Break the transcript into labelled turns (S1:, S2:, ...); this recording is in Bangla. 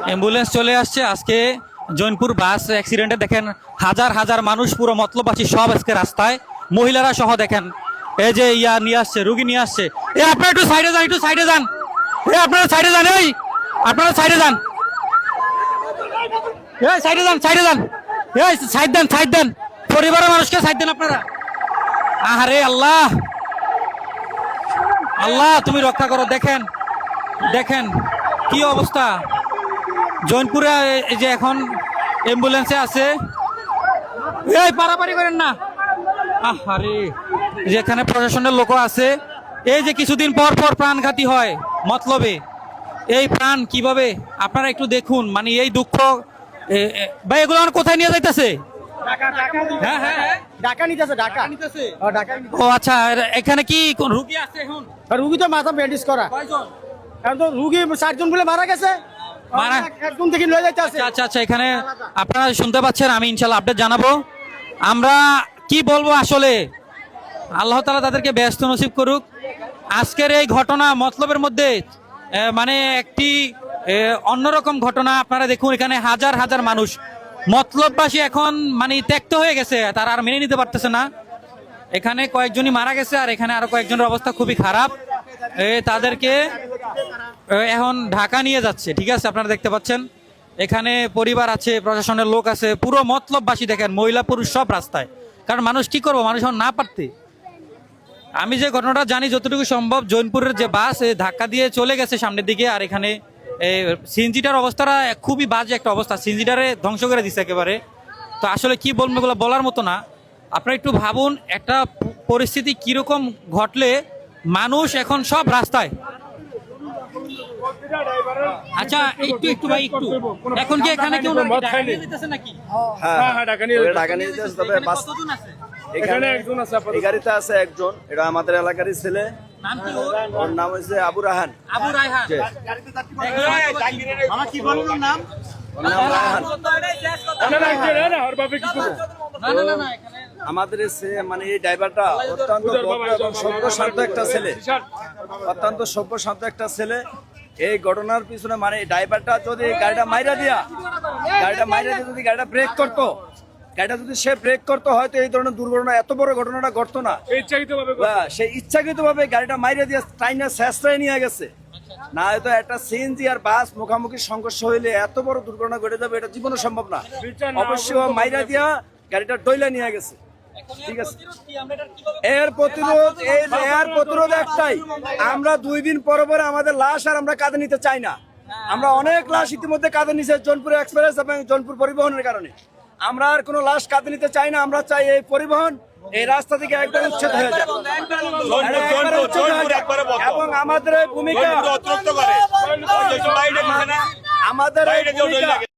S1: অ্যাম্বুলেন্স চলে আসছে। আজকে জৈনপুর বাস অ্যাক্সিডেন্টে দেখেন হাজার হাজার মানুষ পুরো মতলববাসী সব আজকে রাস্তায়, মহিলারা সহ দেখেন। এই যে নিয়ে আসছে, রুগী নিয়ে আসছে। আপনারা একটু সাইডে যান, একটু সাইডে যান। আপনারা সাইডে যান, আপনারা সাইডে যান, সাইডে যান, সাইডে যান, সাইড দেন, সাইড দেন, পরিবারের মানুষকে সাইড দেন আপনারা। আহারে আল্লাহ, আল্লাহ তুমি রক্ষা করো। দেখেন দেখেন কি অবস্থা। জৈনপুরে এই যে এখন অ্যাম্বুলেন্সে আছে, এই পারাপারি করেন না। আহারে, যেখানে প্রশাসনের লোক আছে, এই যে কিছুদিন পর পর প্রাণঘাতী হয় মতলবে, এই প্রাণ কিভাবে আপনারা একটু দেখুন। মানে এই দুঃখ ভাই, এগুলো কোথায় নিয়ে যাইতেছে? ও আচ্ছা, এখানে কি কোন রুগী আছে? এখন
S2: রুগী তো মাথা ব্যান্ডেজ করা, কারণ তো রুগী 4 জন বলে মারা গেছে, একদম থেকে লয়ে যাইতে আছে।
S1: আচ্ছা আচ্ছা, এখানে আপনারা শুনতে পাচ্ছেন, আমি ইনশাল্লাহ আপডেট জানাবো। আমরা কি বলবো আসলে, আল্লাহ তাআলা তাদেরকে ব্যস্ত নসিব করুক। আজকের এই ঘটনা মতলবের মধ্যে মানে একটি অন্যরকম ঘটনা। আপনারা দেখুন, এখানে হাজার হাজার মানুষ মতলববাসী এখন মানে ত্যক্ত হয়ে গেছে, তারা আর মেনে নিতে পারতেছে না। এখানে কয়েকজনই মারা গেছে, আর এখানে আরো কয়েকজনের অবস্থা খুবই খারাপ। তাদেরকে এখন ঢাকা নিয়ে যাচ্ছে। ঠিক আছে, আপনারা দেখতে পাচ্ছেন এখানে পরিবার আছে, প্রশাসনের লোক আছে, পুরো মতলববাসী দেখেন, মহিলা পুরুষ সব রাস্তায়। কারণ মানুষ কি করবো, মানুষ এখন না পারতে। আমি যে ঘটনাটা জানি যতটুকু সম্ভব, জৈনপুরের যে বাস ধাক্কা দিয়ে চলে গেছে সামনের দিকে, আর এখানে সিএনজিটার অবস্থাটা খুবই বাজে একটা অবস্থা, সিএনজিটারে ধ্বংস করে দিচ্ছে একেবারে। তো আসলে কি বলবো, এগুলো বলার মতো না। আপনারা একটু ভাবুন, একটা পরিস্থিতি কিরকম ঘটলে মানুষ এখন সব রাস্তায়। আচ্ছা একটু একটু ভাই, একটু এখন কি এখানে কেউ ঢাকা নিয়ে যেতেছে নাকি?
S3: হ্যাঁ, ঢাকা নিয়ে যেতেছে। তবে
S1: কতজন আছে?
S3: এখানে একজন আছে, এই গাড়িতে আছে একজন, এটা আমাদের এলাকারই ছেলে।
S1: নাম কি
S3: ওর নাম হচ্ছে আবু রায়হান।
S1: আবু রায়হান।
S2: আমার কি বলবো নাম?
S3: ওর নাম রায়হান। আমাদের মানে এই ড্রাইভারটা অত্যন্ত সভ্য একটা ছেলে, অত্যন্ত সভ্য শান্ত একটা ছেলে। এই ঘটনার পিছনে মানে ড্রাইভারটা যদি গাড়িটা মাইরা দিয়ে যদি গাড়িটা ব্রেক করতো, গাড়িটা যদি সে ব্রেক করতো, হয়তো এই ধরনের দুর্ঘটনা, এত বড় ঘটনাটা ঘটতো না। সে ইচ্ছাকৃত ভাবে গাড়িটা মাইরা দিয়ে ট্রাইনে শেষটাই নিয়ে গেছে। না হয়তো একটা সিএনজি আর বাস মুখোমুখি সংঘর্ষ হইলে এত বড় দুর্ঘটনা ঘটে যাবে, এটা জীবনে সম্ভব না। অবশ্যই মাইরা দিয়া গাড়িটা ডইলা নিয়ে গেছে। ঠিক আছে, এর প্রতিরোধ একটাই, আমরা 2 দিন পরে পরে আমাদের লাশ আর আমরা কাঁধে নিতে চাই না। আমরা অনেক লাশ ইতিমধ্যে কাঁধে নিছে জোনপুর এক্সপ্রেস এবং জোনপুর পরিবহনের কারণে। আমরা আর কোনো লাশ কাঁধে নিতে চাই না। আমরা চাই এই পরিবহন এই রাস্তা থেকে একদম উচ্ছেদ হয়ে যায়, এবং আমাদের এই ভূমিকা, আমাদের এই ভূমিকা